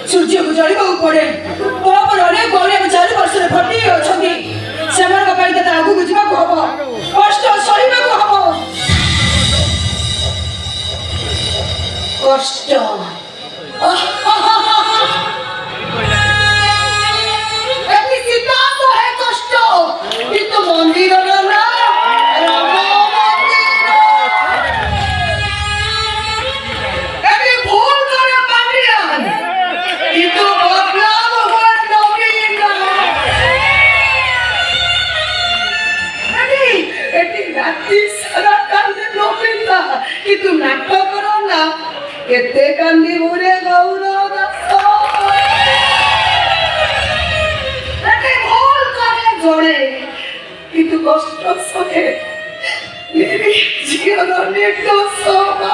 ସୂର୍ଯ୍ୟକୁ ଜଳିବାକୁ ପଡେ। ମୋ ଉପରେ ଅନେକ ଗୌରୀ ଆମ 4 ବର୍ଷରେ ଭର୍ତ୍ତି ଅଛନ୍ତି। ସେମାନଙ୍କ ପାଇଁ ତତେ ଆଗକୁ ଯିବାକୁ ହବ, କଷ୍ଟ ସହିବାକୁ ହବ। କଷ୍ଟ ଏଠି ସୀତା ସହେ କଷ୍ଟ, କିନ୍ତୁ ମନ୍ଦିରର ନା কিন্তু নাটক না কেতে কান্দি মুরে গৌর দাস ভুল করে জড়ে কিন্তু কষ্ট সহে মেরি জীবন নির্দোষ বাবা।